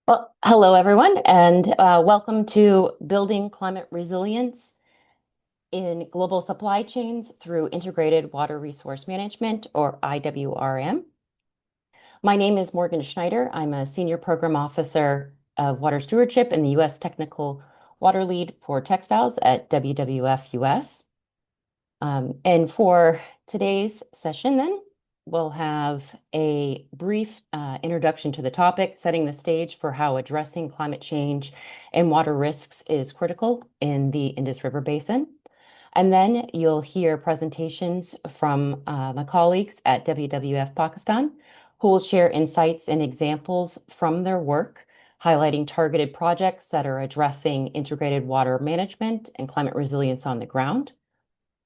Well, hello everyone, and welcome to Building Climate Resilience in Global Supply Chains through Integrated Water Resource Management, or IWRM. My name is Morgan Schneider. I'm a Senior Program Officer of Water Stewardship and the U.S. Technical Water Lead for Textiles at WWF US. And for today's session, then, we'll have a brief introduction to the topic, setting the stage for how addressing climate change and water risks is critical in the Indus River Basin. And then you'll hear presentations from my colleagues at WWF Pakistan, who will share insights and examples from their work, highlighting targeted projects that are addressing integrated water management and climate resilience on the ground.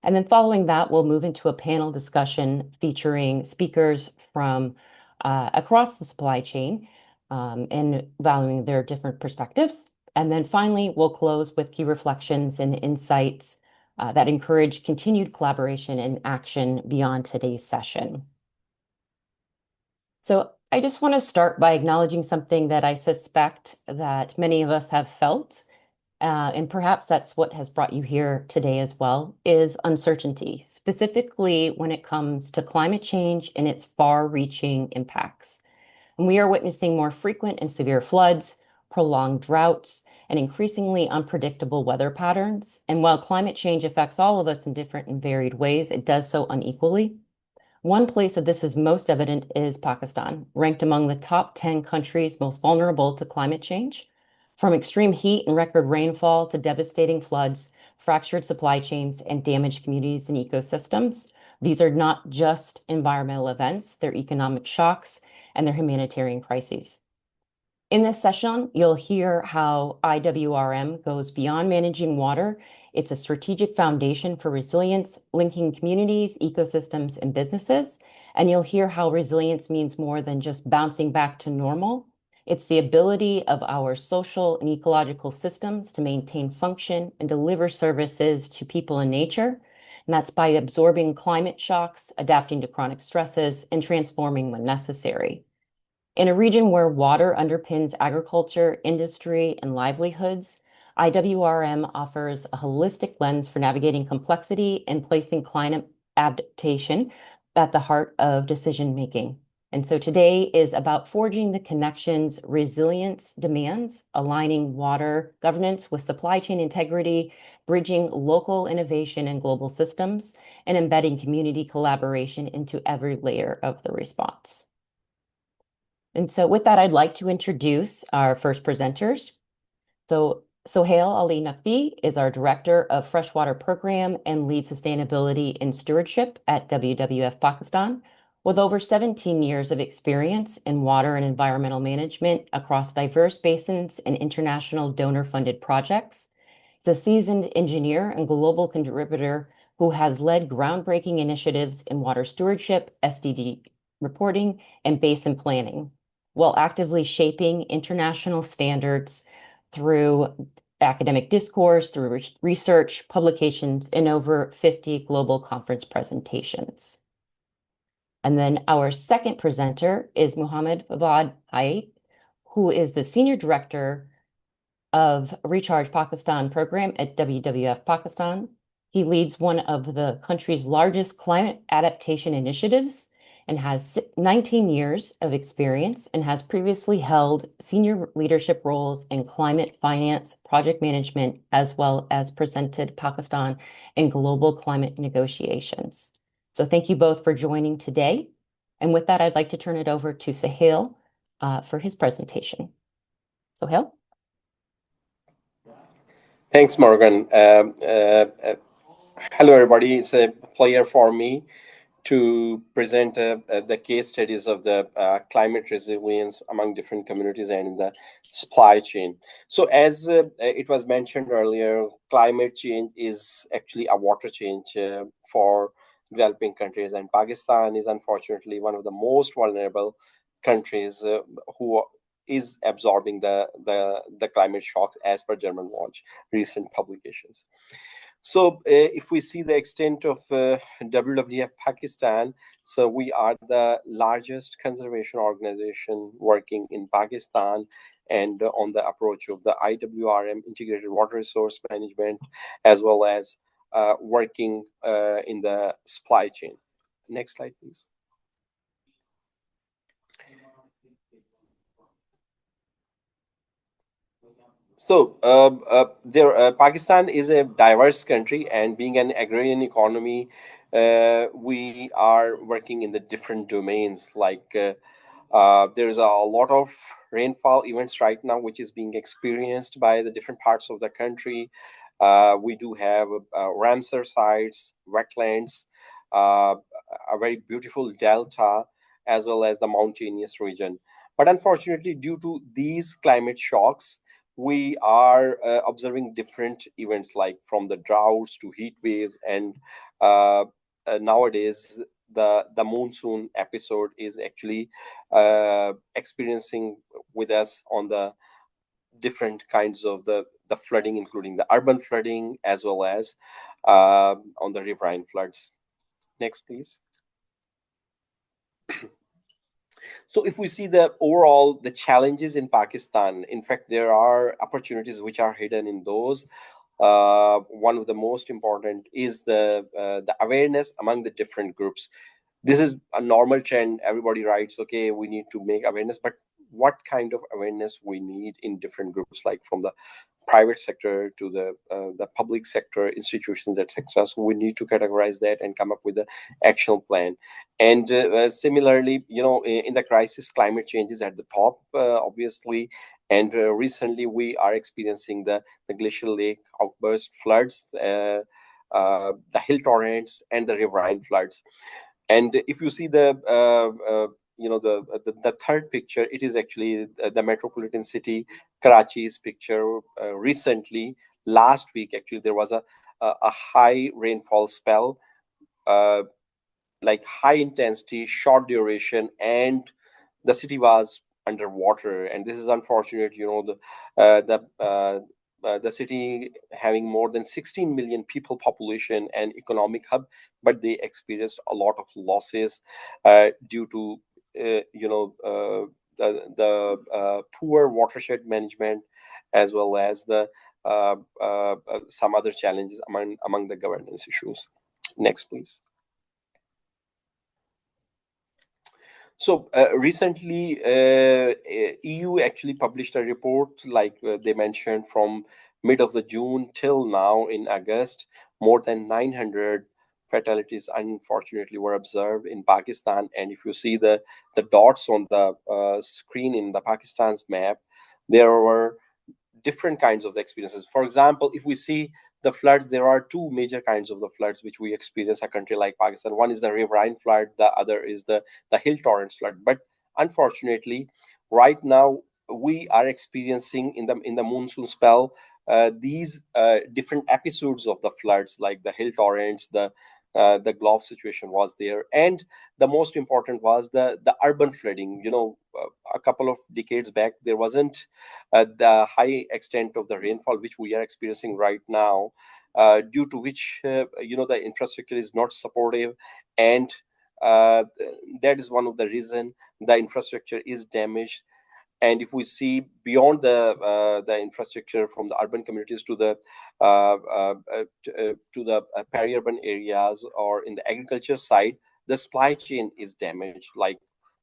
And then following that, we'll move into a panel discussion featuring speakers from across the supply chain and valuing their different perspectives. And then finally, we'll close with key reflections and insights that encourage continued collaboration and action beyond today's session. So I just want to start by acknowledging something that I suspect that many of us have felt, and perhaps that's what has brought you here today as well, is uncertainty, specifically when it comes to climate change and its far-reaching impacts. And we are witnessing more frequent and severe floods, prolonged droughts, and increasingly unpredictable weather patterns. And while climate change affects all of us in different and varied ways, it does so unequally. One place that this is most evident is Pakistan, ranked among the top 10 countries most vulnerable to climate change. From extreme heat and record rainfall to devastating floods, fractured supply chains, and damaged communities and ecosystems, these are not just environmental events, they're economic shocks and they're humanitarian crises. In this session, you'll hear how IWRM goes beyond managing water. It's a strategic foundation for resilience, linking communities, ecosystems, and businesses. And you'll hear how resilience means more than just bouncing back to normal. It's the ability of our social and ecological systems to maintain function and deliver services to people and nature. And that's by absorbing climate shocks, adapting to chronic stresses, and transforming when necessary. In a region where water underpins agriculture, industry, and livelihoods, IWRM offers a holistic lens for navigating complexity and placing climate adaptation at the heart of decision making. And so today is about forging the connections resilience demands, aligning water governance with supply chain integrity, bridging local innovation and global systems, and embedding community collaboration into every layer of the response. And so with that, I'd like to introduce our first presenters. So Sohail Ali Naqvi is our Director of Freshwater Program and lead sustainability and stewardship at WWF Pakistan, with over 17 years of experience in water and environmental management across diverse basins and international donor-funded projects. He's a seasoned engineer and global contributor who has led groundbreaking initiatives in water stewardship, SDG reporting, and basin planning, while actively shaping international standards through academic discourse, through research, publications, and over 50 global conference presentations. And then our second presenter is Muhammad Fawad Hayat, who is the Senior Director of Recharge Pakistan program at WWF Pakistan. He leads one of the country's largest climate adaptation initiatives and has 19 years of experience and has previously held senior leadership roles in climate finance, project management, as well as presented Pakistan in global climate negotiations. So thank you both for joining today. And with that, I'd like to turn it over to Sohail for his presentation. Sohail? Thanks, Morgan. Hello, everybody. It's a pleasure for me to present the case studies of the climate resilience among different communities and in the supply chain. So as it was mentioned earlier, climate change is actually a water change for developing countries, and Pakistan is unfortunately one of the most vulnerable countries who is absorbing the climate shocks as per German Watch recent publications. So if we see the extent of WWF Pakistan, so we are the largest conservation organization working in Pakistan, and on the approach of the IWRM, Integrated Water Resource Management, as well as working in the supply chain. Next slide, please. So, Pakistan is a diverse country, and being an agrarian economy, we are working in the different domains. Like there's a lot of rainfall events right now, which is being experienced by the different parts of the country. We do have Ramsar sites, wetlands, uh, a very beautiful delta, as well as the mountainous region. But unfortunately, due to these climate shocks, we are observing different events like from the droughts to heat waves, and nowadays the monsoon episode is actually experiencing with us on the different kinds of the flooding, including the urban flooding as well as on the riverine floods. Next, please. So if we see the overall the challenges in Pakistan, in fact, there are opportunities which are hidden in those. One of the most important is the awareness among the different groups. This is a normal trend. Everybody writes, okay, we need to make awareness, but what kind of awareness we need in different groups, like from the private sector to the public sector institutions, etc. So we need to categorize that and come up with an action plan. And similarly, in the crisis, climate change is at the top, obviously. And recently, we are experiencing the glacial lake outburst floods, the hill torrents, and the riverine floods. And if you see the third picture, it is actually the metropolitan city Karachi's picture. Recently, last week, actually, there was a high rainfall spell, uh, like high intensity, short duration, and the city was underwater. And this is unfortunate. The city having more than 16 million people population and economic hub, but they experienced a lot of losses due to the poor watershed management, as well as the some other challenges among the governance issues. Next, please. So recently, EU actually published a report, like they mentioned, from mid of the June till now in August, more than 900 fatalities unfortunately were observed in Pakistan. And if you see the dots on the screen in the Pakistan's map, there were different kinds of experiences. For example, if we see the floods, there are two major kinds of the floods which we experience a country like Pakistan. One is the riverine flood, the other is the hill torrents flood. But unfortunately, right now we are experiencing in the monsoon spell these different episodes of the floods, like the hill torrents, the glove situation was there, and the most important was the urban flooding. A couple of decades back, there wasn't the high extent of the rainfall which we are experiencing right now, due to which the infrastructure is not supportive, and uh, that is one of the reason the infrastructure is damaged. And if we see beyond the infrastructure from the urban communities to the peri-urban areas or in the agriculture side, the supply chain is damaged, like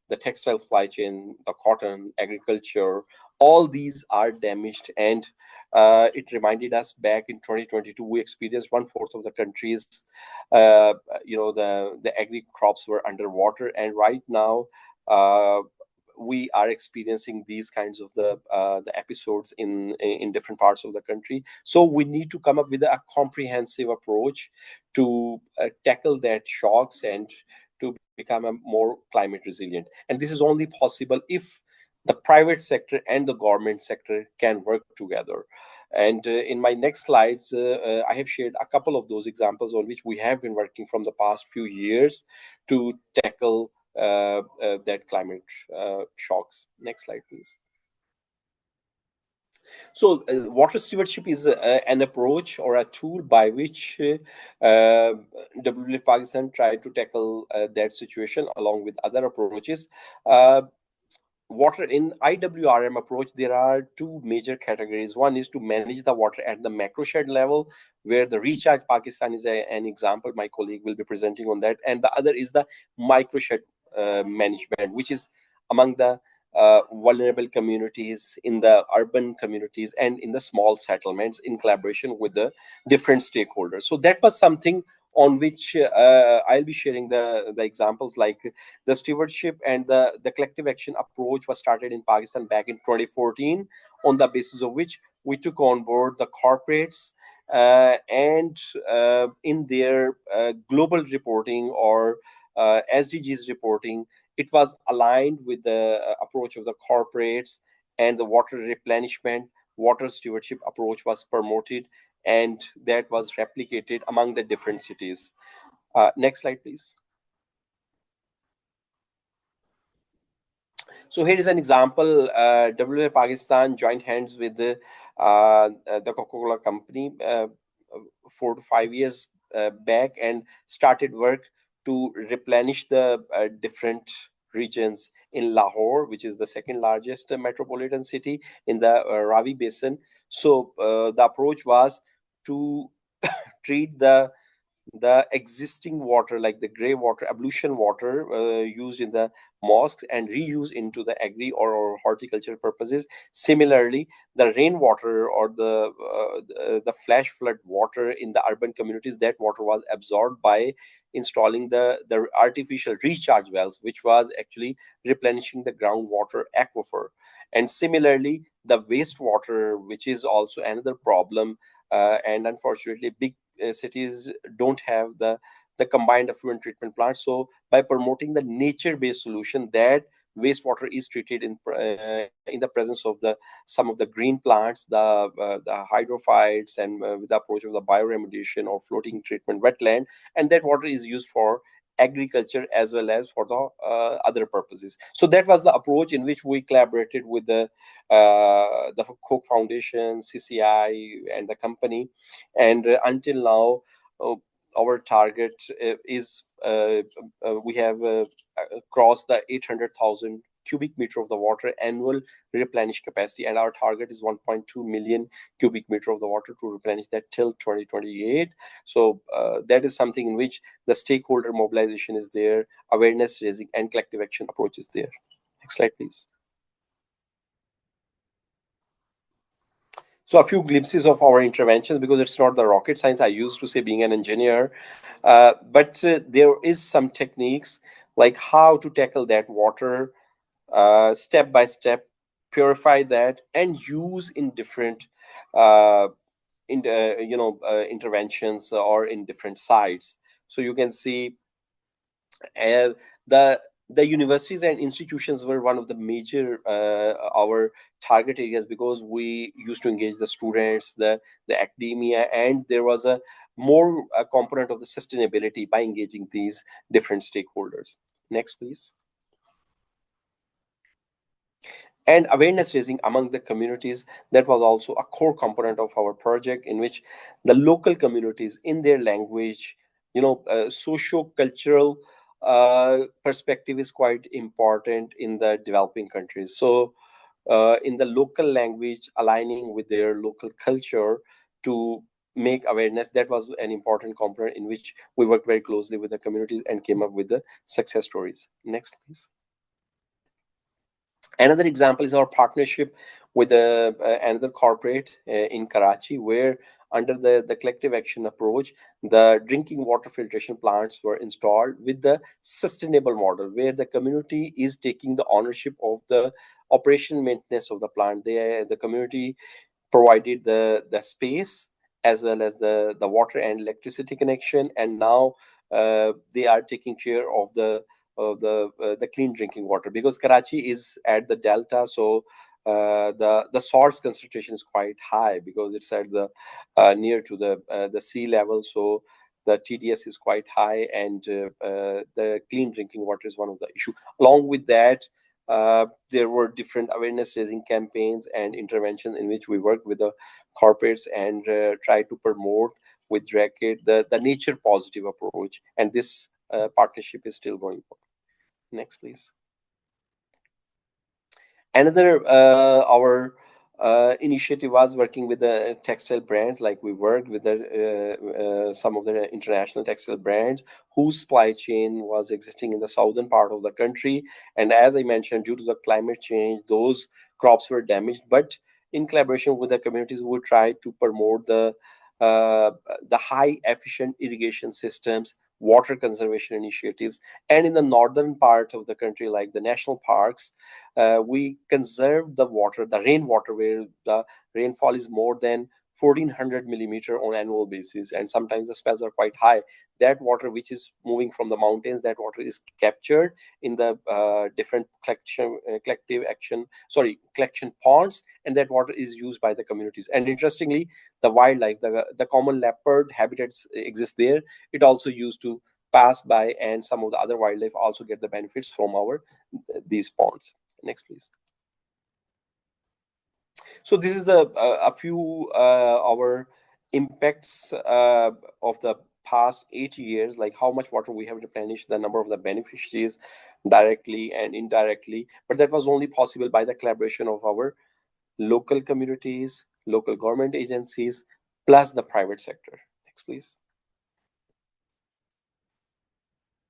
the textile supply chain, the cotton, agriculture, all these are damaged. And it reminded us back in 2022, we experienced one-fourth of the country's, the agri crops were underwater. And right now, uh, we are experiencing these kinds of the episodes in different parts of the country. So we need to come up with a comprehensive approach to tackle that shocks and to become a more climate resilient. And this is only possible if the private sector and the government sector can work together. And in my next slides, I have shared a couple of those examples on which we have been working from the past few years to tackle that climate shocks. Next slide, please. So, water stewardship is an approach or a tool by which WWF Pakistan tried to tackle that situation along with other approaches. Uh, Water in IWRM approach, there are two major categories. One is to manage the water at the macro shed level, where the recharge Pakistan is an example. My colleague will be presenting on that. And the other is the micro shed management, which is among the vulnerable communities, in the urban communities, and in the small settlements in collaboration with the different stakeholders. So that was something on which I'll be sharing the examples, like the stewardship and the collective action approach was started in Pakistan back in 2014, on the basis of which we took on board the corporates and in their global reporting or SDGs reporting, it was aligned with the approach of the corporates, and the water replenishment, water stewardship approach was promoted, and that was replicated among the different cities. Next slide, please. So here is an example. WA Pakistan joined hands with the Coca-Cola company 4 to 5 years back, and started work to replenish the different regions in Lahore, which is the second largest metropolitan city in the Ravi Basin. So the approach was to treat the existing water, like the gray water, ablution water used in the mosques, and reuse into the agri or horticulture purposes. Similarly, the rainwater or the flash flood water in the urban communities, that water was absorbed by installing the artificial recharge wells, which was actually replenishing the groundwater aquifer. And similarly, the wastewater, which is also another problem, and unfortunately big cities don't have the combined effluent treatment plants. So by promoting the nature-based solution, that wastewater is treated in the presence of the some of the green plants, the hydrophytes, and with the approach of the bioremediation or floating treatment wetland, and that water is used for agriculture as well as for the other purposes. So that was the approach in which we collaborated with the Koch Foundation, CCI, and the company. And until now, our target is we have crossed the 800,000 cubic meter of the water annual replenish capacity, and our target is 1.2 million cubic meter of the water to replenish that till 2028. So that is something in which the stakeholder mobilization is there, awareness raising, and collective action approach is there. Next slide, please. So a few glimpses of our interventions, because it's not the rocket science. I used to say being an engineer, but there is some techniques like how to tackle that water step by step, purify that, and use in different uh, interventions or in different sites. So you can see uh, the the universities and institutions were one of the major our target areas, because we used to engage the students, the academia, and there was a more component of the sustainability by engaging these different stakeholders. Next, please. And awareness raising among the communities, that was also a core component of our project, in which the local communities in their language, socio-cultural perspective is quite important in the developing countries. So in the local language, aligning with their local culture to make awareness, that was an important component in which we worked very closely with the communities and came up with the success stories. Next, please. Another example is our partnership with another corporate in Karachi, where under the collective action approach, the drinking water filtration plants were installed with the sustainable model, where the community is taking the ownership of the operation maintenance of the plant. The community provided the space as well as the water and electricity connection, and now they are taking care of the clean drinking water, because Karachi is at the delta. So the salts concentration is quite high because it's at the near to the sea level. So the TDS is quite high, and the clean drinking water is one of the issue. Along with that, there were different awareness raising campaigns and interventions in which we worked with the corporates and tried to promote with Racket the nature positive approach. And this partnership is still going on. Next, please. Another our initiative was working with the textile brands. Like we worked with some of the international textile brands whose supply chain was existing in the southern part of the country. And as I mentioned, due to the climate change, those crops were damaged. But in collaboration with the communities, we tried to promote uh, the high efficient irrigation systems, water conservation initiatives, and in the northern part of the country, like the national parks, we conserve the water, the rainwater, where the rainfall is more than 1400 millimeter on annual basis, and sometimes the spells are quite high. That water which is moving from the mountains, that water is captured in the different collection ponds, and that water is used by the communities. And interestingly, the wildlife, the common leopard habitats exist there. It also used to pass by, and some of the other wildlife also get the benefits from our these ponds. Next, please. So this is the a few our impacts of the past 8 years, like how much water we have replenished, the number of the beneficiaries directly and indirectly. But that was only possible by the collaboration of our local communities, local government agencies, plus the private sector. Next, please.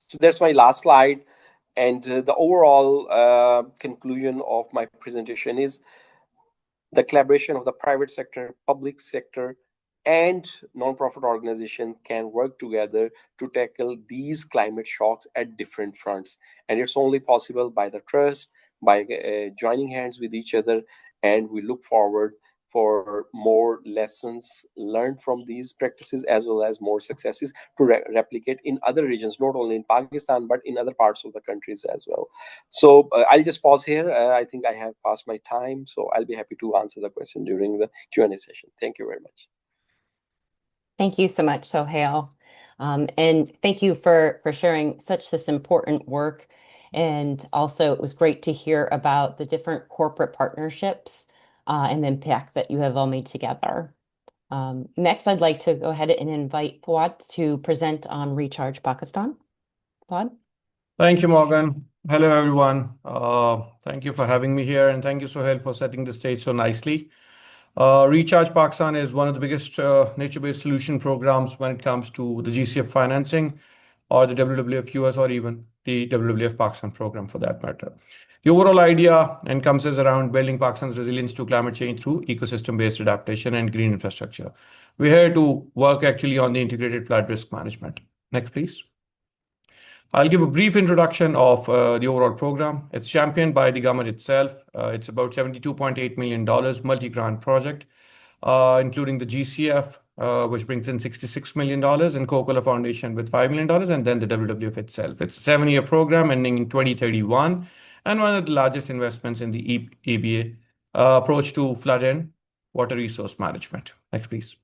So that's my last slide. And the overall conclusion of my presentation is the collaboration of the private sector, public sector, and non-profit organization can work together to tackle these climate shocks at different fronts. And it's only possible by the trust, by joining hands with each other. And we look forward for more lessons learned from these practices, as well as more successes to replicate in other regions, not only in Pakistan, but in other parts of the countries as well. So I'll just pause here. I think I have passed my time, so I'll be happy to answer the question during the Q&A session. Thank you very much. Thank you so much, Sohail. And thank you for sharing such this important work. And also, it was great to hear about the different corporate partnerships and the impact that you have all made together. Next, I'd like to go ahead and invite Fawad to present on Recharge Pakistan. Fawad? Thank you, Morgan. Hello, everyone. Thank you for having me here, and thank you, Sohail, for setting the stage so nicely. Recharge Pakistan is one of the biggest nature-based solution programs when it comes to the GCF financing, or the WWF US, or even the WWF Pakistan program for that matter. The overall idea encompasses around building Pakistan's resilience to climate change through ecosystem-based adaptation and green infrastructure. We're here to work actually on the integrated flood risk management. Next, please. I'll give a brief introduction of the overall program. It's championed by the government itself. It's about $72.8 million multi-grant project, including the GCF, which brings in $66 million, and Coca-Cola Foundation with $5 million, and then the WWF itself. It's a 7-year program ending in 2031, and one of the largest investments in the EBA approach to flood and water resource management. Next, please.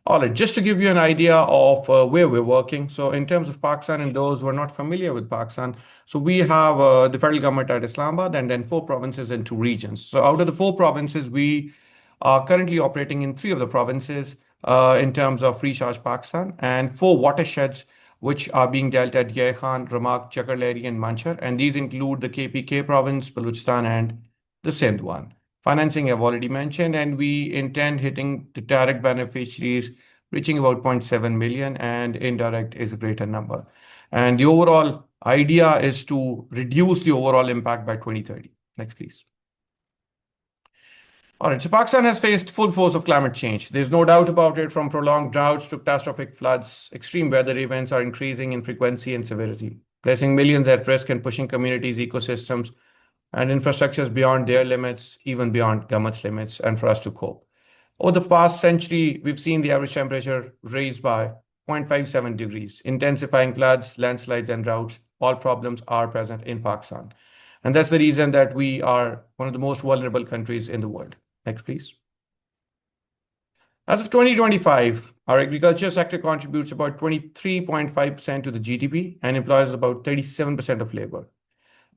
All right, just to give you an idea of where we're working. So in terms of Pakistan, and those who are not familiar with Pakistan, so we have the federal government at Islamabad, and then 4 provinces and 2 regions. So out of the 4 provinces, we are currently operating in 3 of the provinces in terms of Recharge Pakistan, and 4 watersheds which are being dealt at Yai Khan, Ramak, Chakarleri, and Manchar. And these include the KPK province, Balochistan, and the Sindh one. Financing I've already mentioned, and we intend hitting the direct beneficiaries reaching about 0.7 million, and indirect is a greater number. And the overall idea is to reduce the overall impact by 2030. Next, please. All right, so Pakistan has faced full force of climate change. There's no doubt about it. From prolonged droughts to catastrophic floods, extreme weather events are increasing in frequency and severity, placing millions at risk and pushing communities, ecosystems, and infrastructures beyond their limits, even beyond government's limits, and for us to cope. Over the past century, we've seen the average temperature raise by 0.57 degrees, intensifying floods, landslides, and droughts. All problems are present in Pakistan. And that's the reason that we are one of the most vulnerable countries in the world. Next, please. As of 2025, our agriculture sector contributes about 23.5% to the GDP and employs about 37% of labor.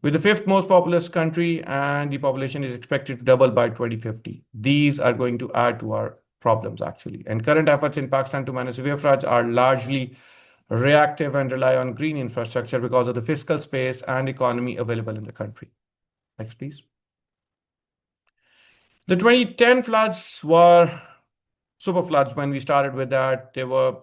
We're the fifth most populous country, and the population is expected to double by 2050. These are going to add to our problems, actually. And current efforts in Pakistan to manage severe floods are largely reactive and rely on green infrastructure because of the fiscal space and economy available in the country. Next, please. The 2010 floods were super floods when we started with that. They were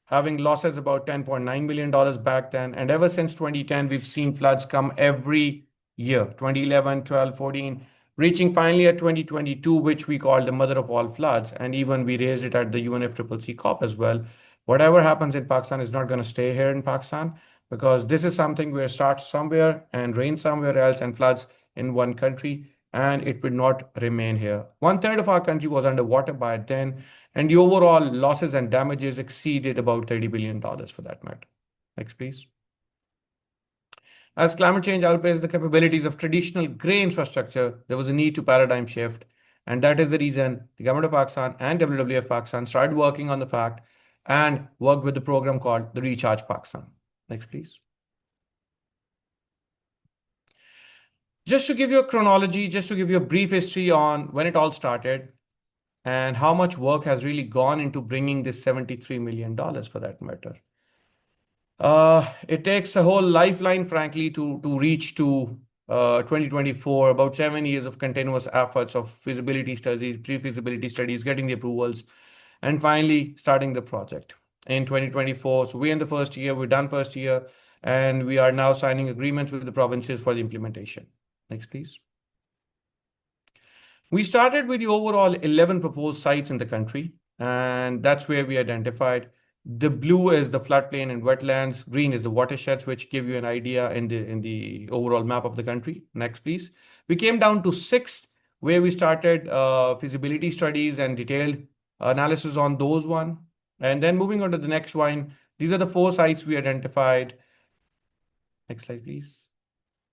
having losses about $10.9 million back then. And ever since 2010, we've seen floods come every year, 2011, 12, 14, reaching finally at 2022, which we call the mother of all floods. And even we raised it at the UNFCCC COP as well. Whatever happens in Pakistan is not going to stay here in Pakistan, because this is something where it starts somewhere and rains somewhere else and floods in one country, and it will not remain here. 1/3 of our country was underwater by then, and the overall losses and damages exceeded about $30 billion for that matter. Next, please. As climate change outpaced the capabilities of traditional grey infrastructure, there was a need to paradigm shift. And that is the reason the government of Pakistan and WWF Pakistan started working on the fact and worked with the program called the Recharge Pakistan. Next, please. Just to give you a chronology, just to give you a brief history on when it all started and how much work has really gone into bringing this $73 million for that matter. It takes a whole lifeline, frankly, to reach to 2024, about 7 years of continuous efforts of feasibility studies, pre-feasibility studies, getting the approvals, and finally starting the project in 2024. So we're in the first year, we're done first year, and we are now signing agreements with the provinces for the implementation. Next, please. We started with the overall 11 proposed sites in the country, and that's where we identified. The blue is the floodplain and wetlands. Green is the watersheds, which give you an idea in the overall map of the country. Next, please. We came down to 6, where we started feasibility studies and detailed analysis on those one. And then moving on to the next one, these are the 4 sites we identified. Next slide, please.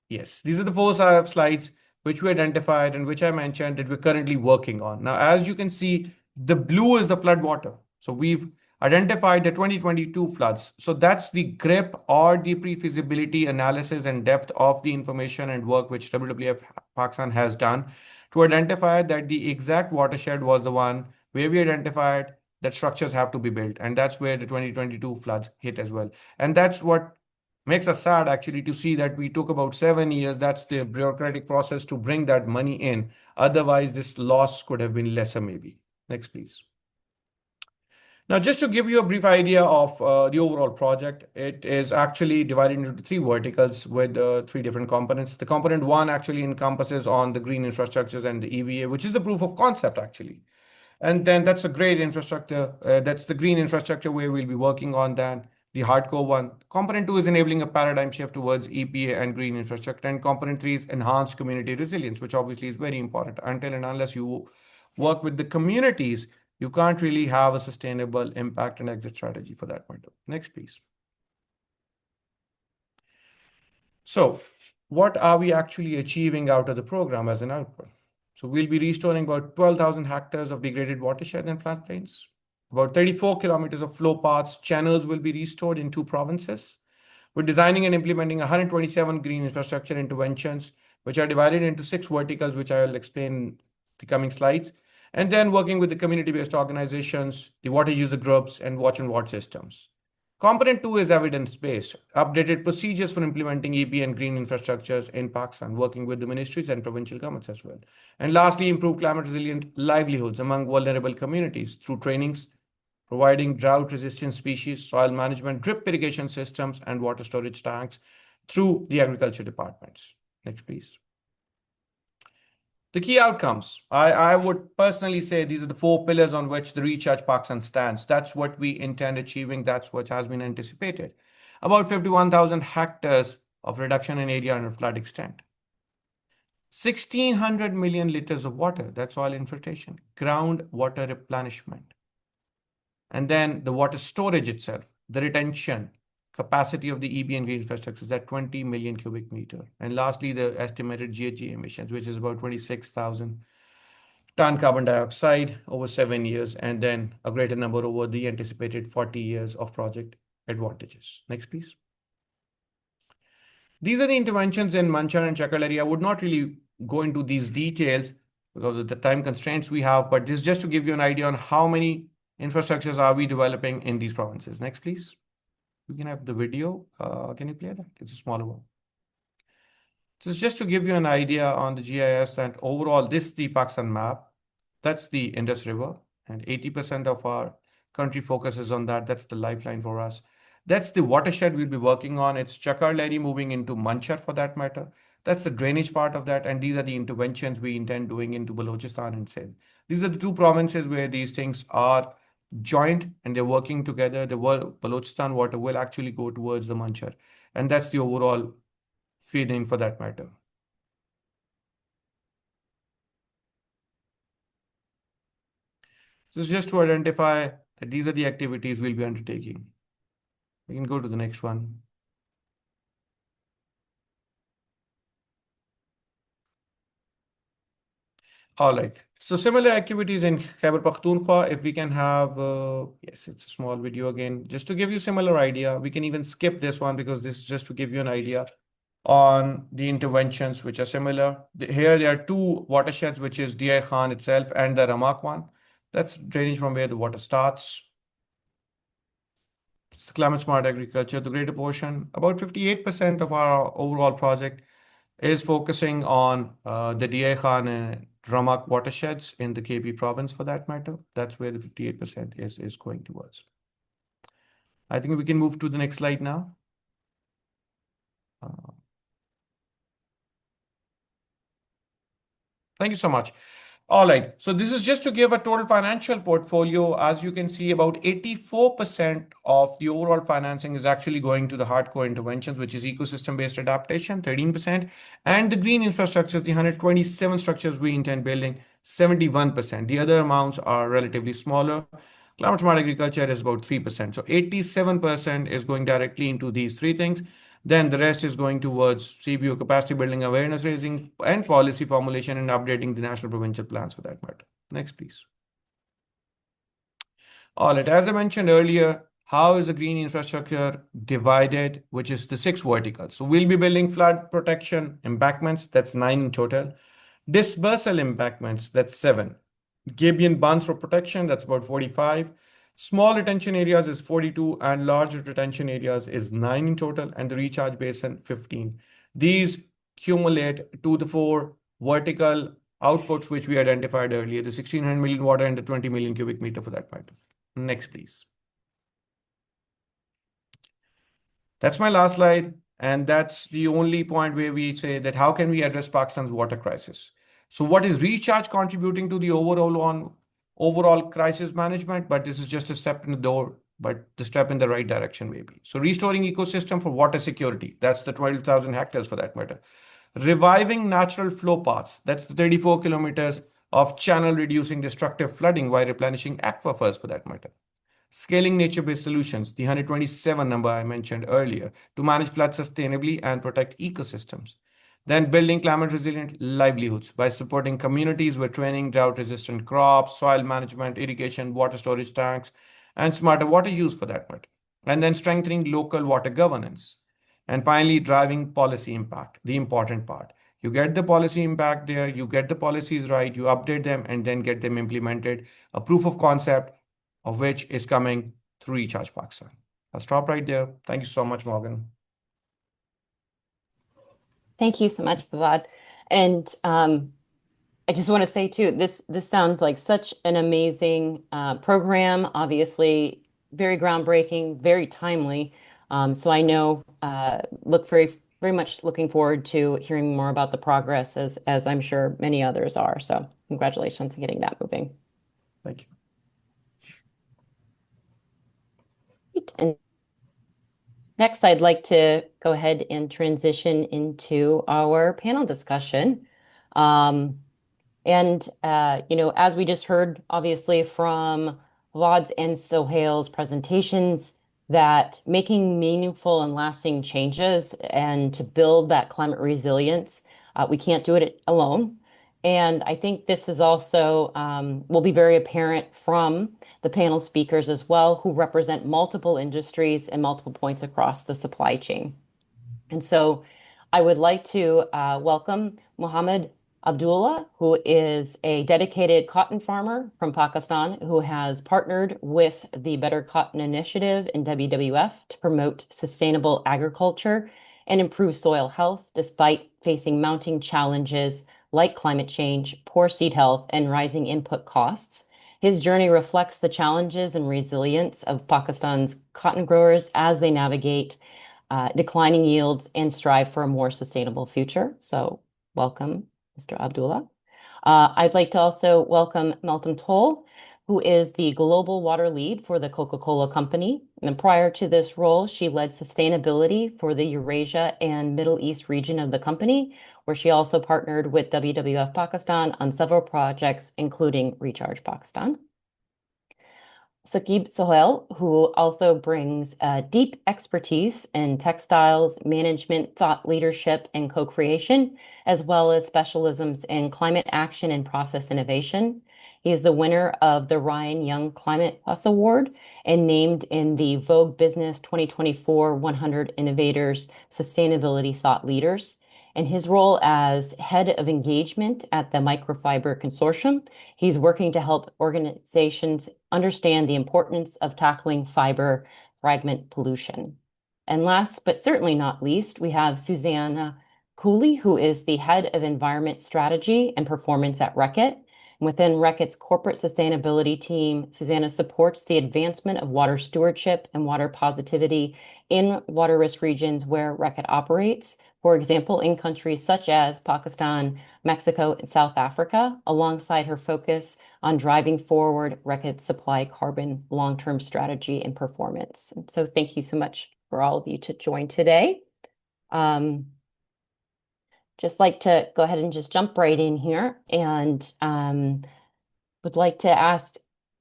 Yes, these are the 4 slides which we identified and which I mentioned that we're currently working on. Now, as you can see, the blue is the flood water. So we've identified the 2022 floods. So that's the grip or the pre-feasibility analysis and depth of the information and work which WWF Pakistan has done to identify that the exact watershed was the one where we identified that structures have to be built. And that's where the 2022 floods hit as well. And that's what makes us sad, actually, to see that we took about 7 years. That's the bureaucratic process to bring that money in. Otherwise, this loss could have been lesser, maybe. Next, please. Now, just to give you a brief idea of the overall project, it is actually divided into 3 verticals with 3 different components. The component 1 actually encompasses on the green infrastructures and the EVA, which is the proof of concept, actually. And then that's a great infrastructure. That's the green infrastructure where we'll be working on that. The hardcore one. Component 2 is enabling a paradigm shift towards EPA and green infrastructure. And component 3 is enhanced community resilience, which obviously is very important. Until and unless you work with the communities, you can't really have a sustainable impact and exit strategy for that matter. Next, please. So what are we actually achieving out of the program as an output? So we'll be restoring about 12,000 hectares of degraded watershed and floodplains. About 34 kilometers of flow paths, channels will be restored in 2 provinces. We're designing and implementing 127 green infrastructure interventions, which are divided into 6 verticals, which I will explain in the coming slides. And then working with the community-based organizations, the water user groups, and watch and ward systems. Component 2 is evidence-based, updated procedures for implementing EP and green infrastructures in Pakistan, working with the ministries and provincial governments as well. And lastly, improve climate-resilient livelihoods among vulnerable communities through trainings, providing drought-resistant species, soil management, drip irrigation systems, and water storage tanks through the agriculture departments. Next, please. The key outcomes. I would personally say these are the 4 pillars on which the Recharge Pakistan stands. That's what we intend achieving. That's what has been anticipated. About 51,000 hectares of reduction in area under flood extent. 1,600 million liters of water. That's soil infiltration. Groundwater replenishment. And then the water storage itself, the retention capacity of the EB and green infrastructure is at 20 million cubic meter. And lastly, the estimated GHG emissions, which is about 26,000 ton carbon dioxide over 7 years, and then a greater number over the anticipated 40 years of project advantages. Next, please. These are the interventions in Manchar and Chakal area. I would not really go into these details because of the time constraints we have, but this is just to give you an idea on how many infrastructures are we developing in these provinces. Next, please. We can have the video. Can you play that? It's a smaller one. So it's just to give you an idea on the GIS that overall, this is the Pakistan map. That's the Indus River, and 80% of our country focuses on that. That's the lifeline for us. That's the watershed we'll be working on. It's Chakar Lehri moving into Manchar for that matter. That's the drainage part of that. And these are the interventions we intend doing into Balochistan and Sindh. These are the two provinces where these things are joined and they're working together. The Balochistan water will actually go towards the Manchar. And that's the overall feeding for that matter. This is just to identify that these are the activities we'll be undertaking. We can go to the next one. All right. So similar activities in Khyber Pakhtunkhwa, if we can have, yes, it's a small video again, just to give you similar idea. We can even skip this one because this is just to give you an idea on the interventions which are similar. Here there are two watersheds, which is DI Khan itself and the Ramak one. That's drainage from where the water starts. It's climate smart agriculture, the greater portion. About 58% of our overall project is focusing on the DI Khan and Ramak watersheds in the KB province for that matter. That's where the 58% is going towards. I think we can move to the next slide now. Thank you so much. All right. So this is just to give a total financial portfolio. As you can see, about 84% of the overall financing is actually going to the hardcore interventions, which is ecosystem-based adaptation, 13%, and the green infrastructures, the 127 structures we intend building, 71%. The other amounts are relatively smaller. Climate smart agriculture is about 3%. So 87% is going directly into these three things. Then the rest is going towards CBO capacity building, awareness raising, and policy formulation and updating the national provincial plans for that matter. Next, please. All right, as I mentioned earlier, how is the green infrastructure divided, which is the 6 verticals? So we'll be building flood protection embankments, that's 9 in total. Dispersal embankments, that's 7. Gabion bunds for protection, that's about 45. Small retention areas is 42 and large retention areas is 9 in total, and the recharge basin 15. These accumulate to the 4 vertical outputs which we identified earlier, the 1600 million water and the 20 million cubic meter for that matter. Next, please. That's my last slide, and that's the only point where we say that how can we address Pakistan's water crisis? So what is recharge contributing to the overall crisis management? But this is just a step in the door, but the step in the right direction maybe. So restoring ecosystem for water security, that's the 12,000 hectares for that matter. Reviving natural flow paths, that's the 34 kilometers of channel reducing destructive flooding while replenishing aquifers for that matter. Scaling nature-based solutions, the 127 number I mentioned earlier, to manage flood sustainably and protect ecosystems. Then building climate-resilient livelihoods by supporting communities with training, drought-resistant crops, soil management, irrigation, water storage tanks, and smarter water use for that matter. And then strengthening local water governance. And finally, driving policy impact, the important part. You get the policy impact there, you get the policies right, you update them, and then get them implemented. A proof of concept of which is coming through Recharge Pakistan. I'll stop right there. Thank you so much, Morgan. Thank you so much, Bavad. And I just want to say too, this sounds like such an amazing program. Obviously, very groundbreaking, very timely. So I know, look very much looking forward to hearing more about the progress, as I'm sure many others are. So congratulations on getting that moving. Thank you. And next, I'd like to go ahead and transition into our panel discussion. As we just heard, obviously, from Vlad's and Sohail's presentations, that making meaningful and lasting changes and to build that climate resilience, we can't do it alone. And I think this is also will be very apparent from the panel speakers as well, who represent multiple industries and multiple points across the supply chain. And so I would like to welcome Muhammad Abdullah, who is a dedicated cotton farmer from Pakistan who has partnered with the Better Cotton Initiative in WWF to promote sustainable agriculture and improve soil health despite facing mounting challenges like climate change, poor seed health, and rising input costs. His journey reflects the challenges and resilience of Pakistan's cotton growers as they navigate declining yields and strive for a more sustainable future. So welcome, Mr. Abdullah. I'd like to also welcome Meltem Toll, who is the global water lead for the Coca-Cola Company. And prior to this role, she led sustainability for the Eurasia and Middle East region of the company, where she also partnered with WWF Pakistan on several projects, including Recharge Pakistan. Saqib Sohail, who also brings deep expertise in textiles, management, thought leadership, and co-creation, as well as specialisms in climate action and process innovation. He is the winner of the Ryan Young Climate Plus Award and named in the Vogue Business 2024 100 Innovators Sustainability Thought Leaders. In his role as head of engagement at the Microfiber Consortium, he's working to help organizations understand the importance of tackling fiber fragment pollution. And last but certainly not least, we have Susanna Cooley, who is the head of environment strategy and performance at Reckitt. Within Reckitt's corporate sustainability team, Susanna supports the advancement of water stewardship and water positivity in water risk regions where Reckitt operates. For example, in countries such as Pakistan, Mexico, and South Africa, alongside her focus on driving forward Reckitt's supply carbon long-term strategy and performance. And so thank you so much for all of you to join today. Just like to go ahead and just jump right in here and would like to ask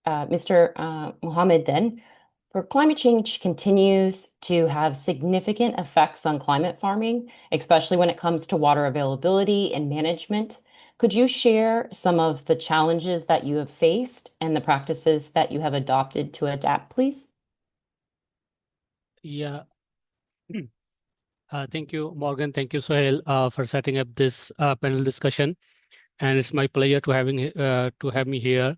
Mr. Muhammad then, for climate change continues to have significant effects on climate farming, especially when it comes to water availability and management. Could you share some of the challenges that you have faced and the practices that you have adopted to adapt, please? Yeah. Thank you, Morgan. Thank you, Sohail, for setting up this panel discussion. And it's my pleasure to have me here.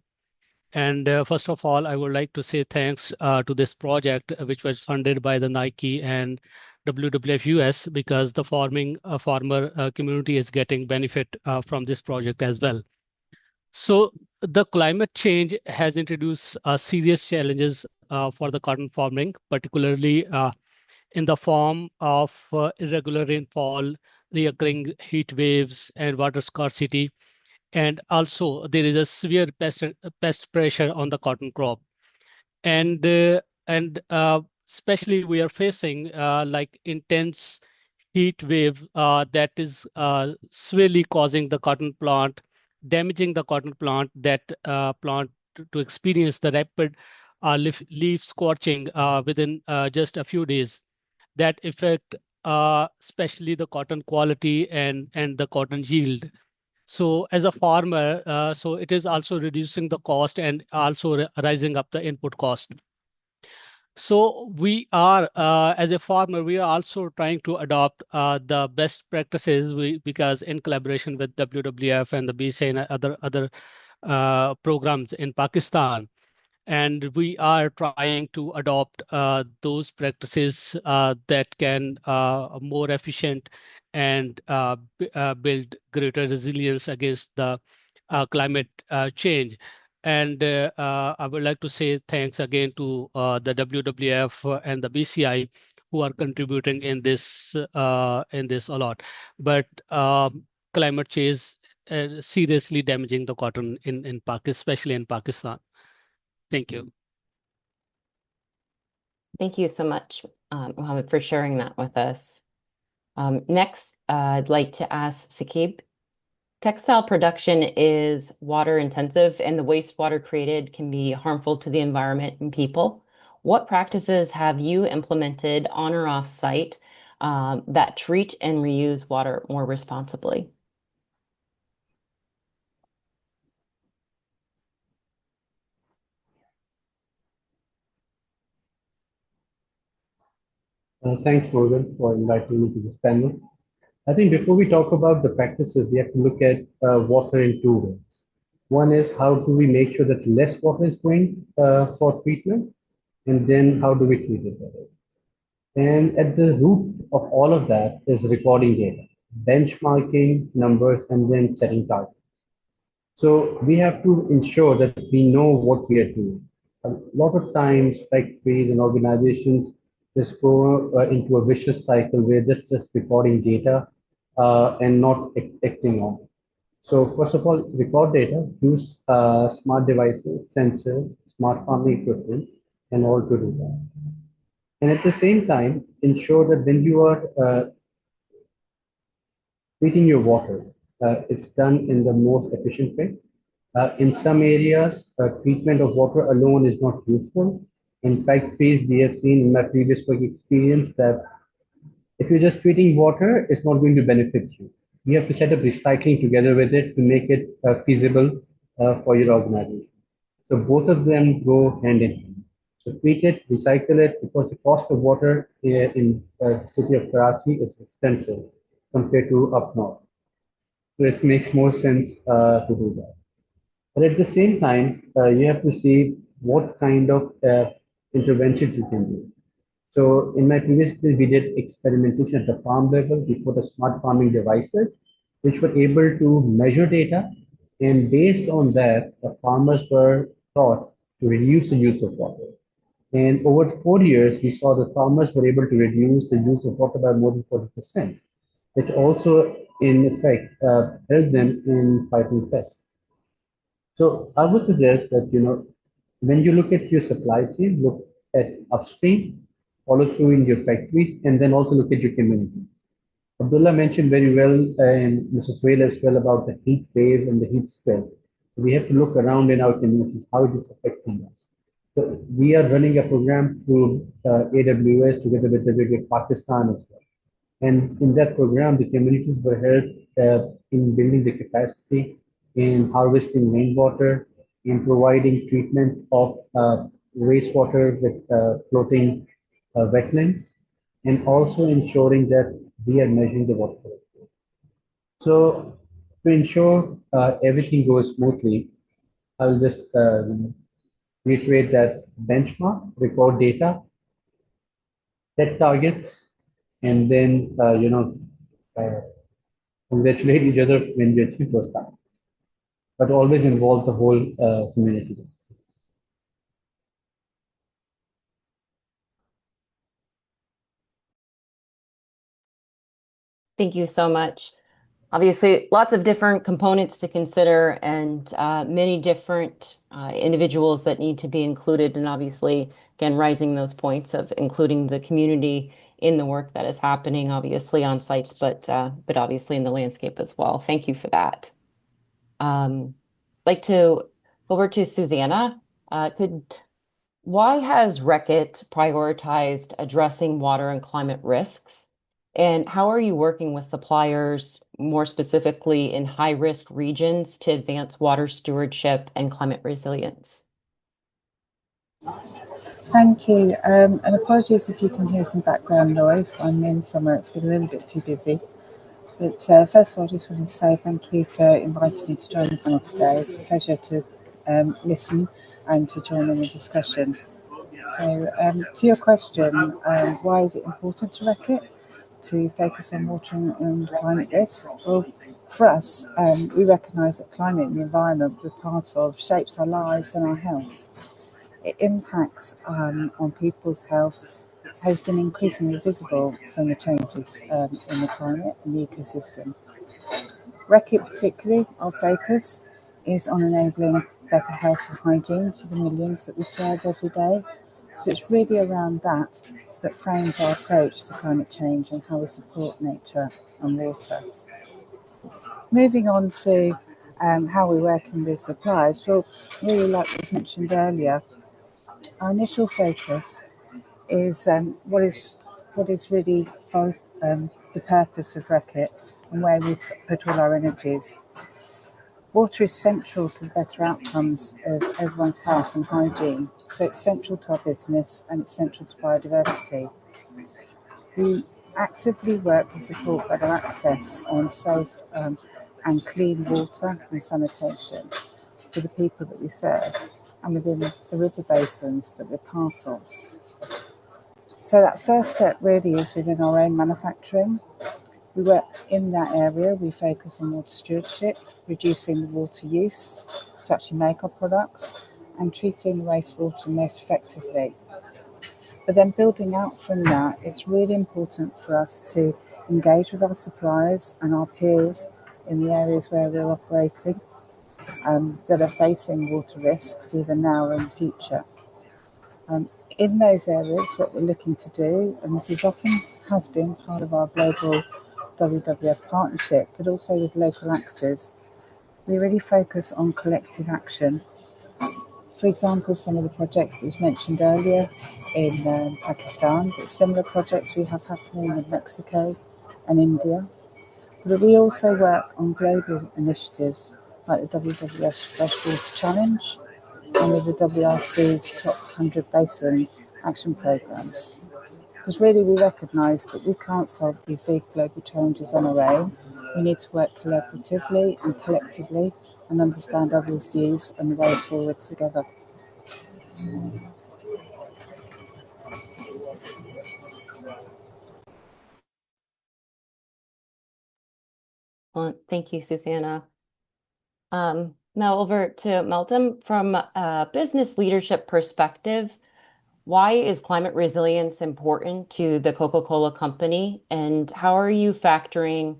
And first of all, I would like to say thanks to this project, which was funded by the Nike and WWF US, because the farmer community is getting benefit from this project as well. So the climate change has introduced serious challenges for the cotton farming, particularly in the form of irregular rainfall, recurring heat waves, and water scarcity. And also there is a severe pest pressure on the cotton crop. And especially we are facing like intense heat wave that is severely causing the cotton plant, damaging the cotton plant, that plant to experience the rapid leaf scorching within just a few days. That affect especially the cotton quality and the cotton yield. So as a farmer, so it is also reducing the cost and also rising up the input cost. So we are, as a farmer, we are also trying to adopt the best practices because in collaboration with WWF and the basin and other programs in Pakistan. And we are trying to adopt those practices that can more efficient and build greater resilience against the climate change. And I would like to say thanks again to the WWF and the BCI who are contributing in this a lot. But climate change seriously damaging the cotton in Pakistan, especially in Pakistan. Thank you. Thank you so much, Mohammed, for sharing that with us. Next, I'd like to ask Saqib. Textile production is water intensive, and the wastewater created can be harmful to the environment and people. What practices have you implemented on or off site that treat and reuse water more responsibly? Thanks, Morgan, for inviting me to this panel. I think before we talk about the practices, we have to look at water in two ways. One is how do we make sure that less water is going for treatment, and then how do we treat it better? And at the root of all of that is recording data, benchmarking numbers, and then setting targets. So we have to ensure that we know what we are doing. A lot of times, factories and organizations just go into a vicious cycle where just recording data and not acting on it. So first of all, record data, use smart devices, sensors, smart farming equipment, and all to do that. And at the same time, ensure that when you are treating your water, it's done in the most efficient way. In some areas, treatment of water alone is not useful. In factories, we have seen in my previous work experience that if you're just treating water, it's not going to benefit you. You have to set up recycling together with it to make it feasible for your organization. So both of them go hand in hand. So treat it, recycle it, because the cost of water in the city of Karachi is expensive compared to up north. So it makes more sense to do that. But at the same time, you have to see what kind of interventions you can do. So in my previous experience, we did experimentation at the farm level. We put a smart farming devices, which were able to measure data. And based on that, the farmers were taught to reduce the use of water. And over 4 years, we saw that farmers were able to reduce the use of water by more than 40%, which also, in effect, helped them in fighting pests. So I would suggest that, when you look at your supply chain, look at upstream, follow through in your factories, and then also look at your community. Abdullah mentioned very well, and Mrs. Whale as well, about the heat waves and the heat stress. We have to look around in our communities, how it is affecting us. So we are running a program through AWS together with the Brigade Pakistan as well. And in that program, the communities were helped in building the capacity, in harvesting rainwater, in providing treatment of wastewater with floating wetlands, and also ensuring that we are measuring the water quality. So to ensure everything goes smoothly, I'll just reiterate that benchmark, record data, set targets, and then uh, congratulate each other when we achieve those targets, but always involve the whole community. Thank you so much. Obviously, lots of different components to consider and many different individuals that need to be included. And obviously, again, rising those points of including the community in the work that is happening, obviously on sites, but obviously in the landscape as well. Thank you for that. I'd like to go over to Susanna. Why has Reckitt prioritized addressing water and climate risks? And how are you working with suppliers, more specifically in high-risk regions, to advance water stewardship and climate resilience? Thank you. And apologies if you can hear some background noise. I'm in somewhere it's been a little bit too busy. But first of all, I just want to say thank you for inviting me to join the panel today. It's a pleasure to listen and to join in the discussion. So to your question, why is it important to Reckitt to focus on water and climate risk? Well, for us, we recognise that climate and the environment we're part of shapes our lives and our health. It impacts on people's health has been increasingly visible from the changes in the climate and the ecosystem. Reckitt particularly, our focus is on enabling better health and hygiene for the millions that we serve every day. So it's really around that frames our approach to climate change and how we support nature and water. Moving on to how we're working with suppliers, well, really like was mentioned earlier, our initial focus is what is really for the purpose of Reckitt and where we put all our energies. Water is central to the better outcomes of everyone's health and hygiene, so it's central to our business and it's central to biodiversity. We actively work to support better access on safe and clean water and sanitation for the people that we serve and within the river basins that we're part of. So that first step really is within our own manufacturing. We work in that area, we focus on water stewardship, reducing the water use to actually make our products and treating the wastewater most effectively. But then building out from that, it's really important for us to engage with our suppliers and our peers in the areas where we're operating that are facing water risks either now or in the future. In those areas, what we're looking to do, and this is often has been part of our global WWF partnership, but also with local actors, we really focus on collective action. For example, some of the projects that was mentioned earlier in Pakistan, but similar projects we have happening in Mexico and India. But we also work on global initiatives like the WWF's Freshwater Challenge and with the WRC's Top 100 Basin Action Programmes. Because really we recognise that we can't solve these big global challenges on our own. We need to work collaboratively and collectively and understand others' views and the ways forward together. Well, thank you, Susanna. Now over to Meltem. From a business leadership perspective, why is climate resilience important to the Coca-Cola Company, and how are you factoring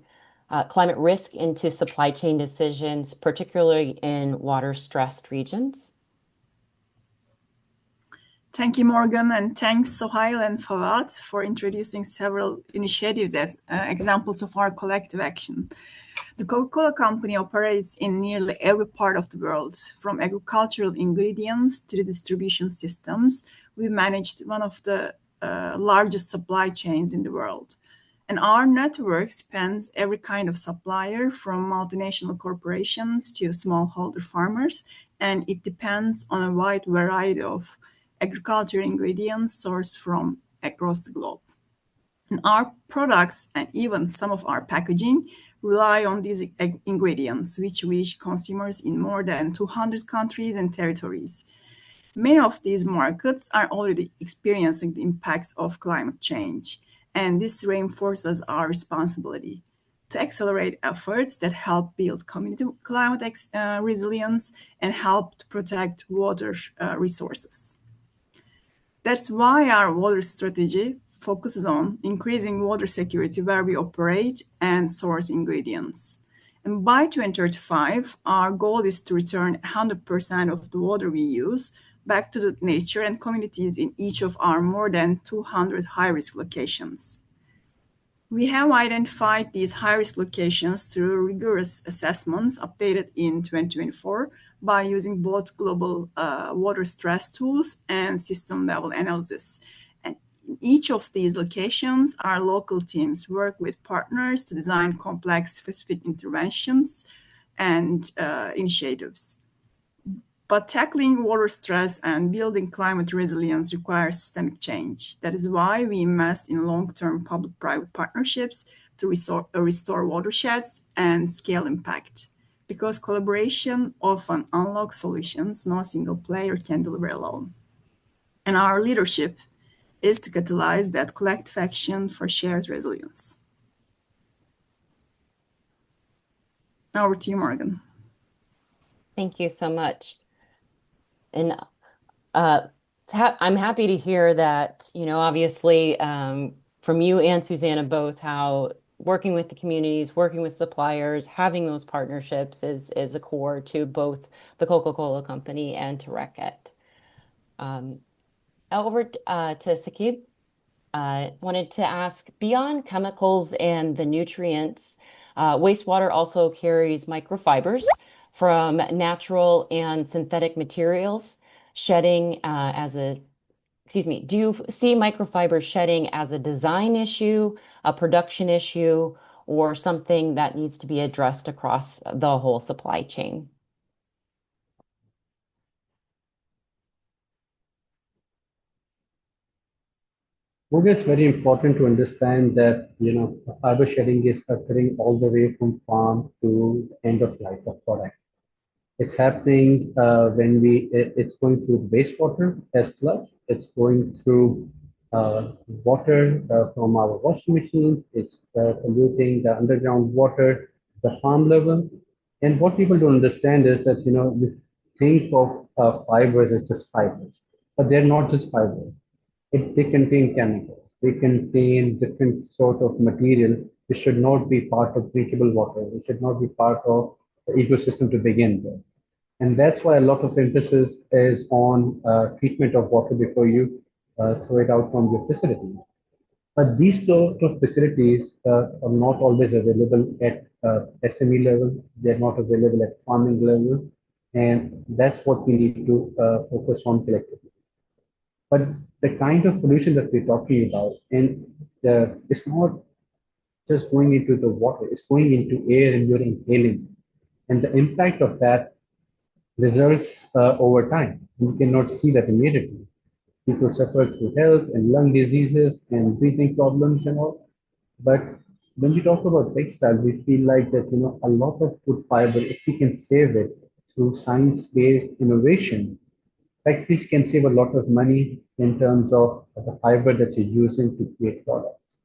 climate risk into supply chain decisions, particularly in water-stressed regions? Thank you, Morgan, and thanks, Sohail and Fawad, for introducing several initiatives as examples of our collective action. The Coca-Cola Company operates in nearly every part of the world, from agricultural ingredients to the distribution systems. We managed one of the largest supply chains in the world. And our network spans every kind of supplier, from multinational corporations to smallholder farmers, and it depends on a wide variety of agriculture ingredients sourced from across the globe. And our products and even some of our packaging rely on these ingredients, which reach consumers in more than 200 countries and territories. Many of these markets are already experiencing the impacts of climate change, and this reinforces our responsibility to accelerate efforts that help build community climate resilience and help to protect water resources. That's why our water strategy focuses on increasing water security where we operate and source ingredients. And by 2035, our goal is to return 100% of the water we use back to the nature and communities in each of our more than 200 high-risk locations. We have identified these high-risk locations through rigorous assessments updated in 2024 by using both global water stress tools and system-level analysis. And in each of these locations, our local teams work with partners to design complex specific interventions and initiatives. But tackling water stress and building climate resilience requires systemic change. That is why we invest in long-term public-private partnerships to restore watersheds and scale impact. Because collaboration often unlocks solutions no single player can deliver alone. And our leadership is to catalyze that collective action for shared resilience. Now over to you, Morgan. Thank you so much. And I'm happy to hear that, obviously from you and Susanna both, how working with the communities, working with suppliers, having those partnerships is a core to both the Coca-Cola Company and to Reckitt. Over to Sakib. Wanted to ask, beyond chemicals and the nutrients, wastewater also carries microfibers from natural and synthetic materials shedding do you see microfiber shedding as a design issue, a production issue, or something that needs to be addressed across the whole supply chain? It's very important to understand that, fiber shedding is occurring all the way from farm to the end of life of product. It's happening when it's going through wastewater as sludge. It's going through water from our washing machines. It's polluting the underground water, the farm level. And what people don't understand is that, you think of fibers as just fibers, but they're not just fibers. They contain chemicals. They contain different sort of material which should not be part of drinkable water. It should not be part of the ecosystem to begin with. And that's why a lot of emphasis is on treatment of water before you throw it out from your facilities. But these sort of facilities are not always available at SME level. They're not available at farming level. And that's what we need to focus on collectively. But the kind of pollution that we're talking about, and it's not just going into the water, it's going into air and you're inhaling. And the impact of that results over time. You cannot see that immediately. People suffer through health and lung diseases and breathing problems and all. But when we talk about textiles, we feel like that, a lot of wood fiber, if we can save it through science-based innovation, factories can save a lot of money in terms of the fiber that you're using to create products.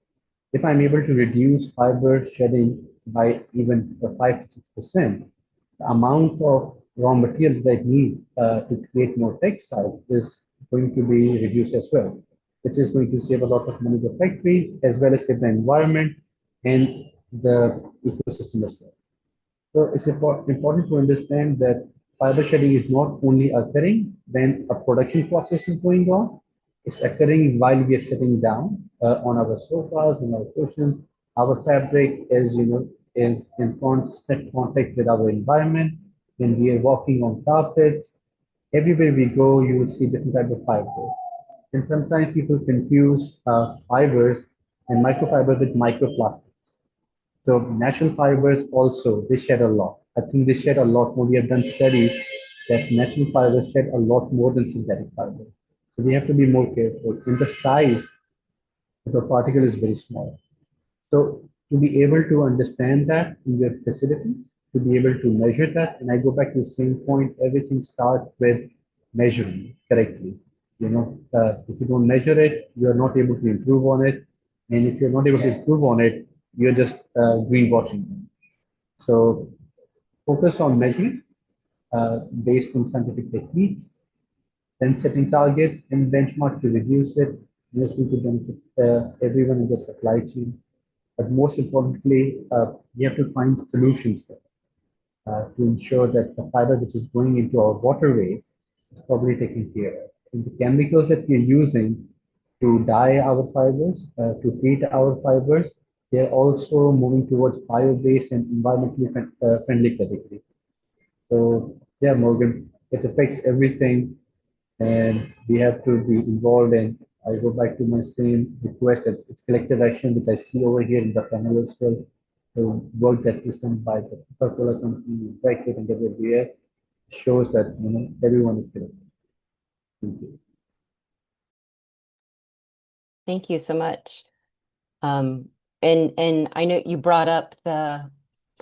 If I'm able to reduce fiber shedding by even 5 to 6%, the amount of raw materials that I need to create more textiles is going to be reduced as well, which is going to save a lot of money to the factory as well as save the environment and the ecosystem as well. So it's important to understand that fiber shedding is not only occurring when a production process is going on, it's occurring while we are sitting down on our sofas, and our cushions. Our fabric is, is in constant contact with our environment. When we are walking on carpets, everywhere we go, you will see different type of fibers. And sometimes people confuse fibers and microfibers with microplastics. So natural fibers also, they shed a lot. I think they shed a lot more. We have done studies that natural fibers shed a lot more than synthetic fibers. So we have to be more careful. And the size of the particle is very small. So to be able to understand that in your facilities, to be able to measure that, and I go back to the same point, everything starts with measuring correctly. If you don't measure it, you're not able to improve on it. And if you're not able to improve on it, you're just greenwashing. So focus on measuring based on scientific techniques, then setting targets and benchmark to reduce it. This will benefit everyone in the supply chain. But most importantly, we have to find solutions there to ensure that the fiber which is going into our waterways is properly taken care of. And the chemicals that we're using to dye our fibers, to treat our fibers, they're also moving towards bio-based and environmentally friendly category. So yeah, Morgan, it affects everything, and we have to be involved. And I go back to my same request that it's collective action, which I see over here in the panel as well. The work that is done by the Coca-Cola company, Beckett, and WWF shows that everyone is connected. Thank you. Thank you so much. And I know you brought up the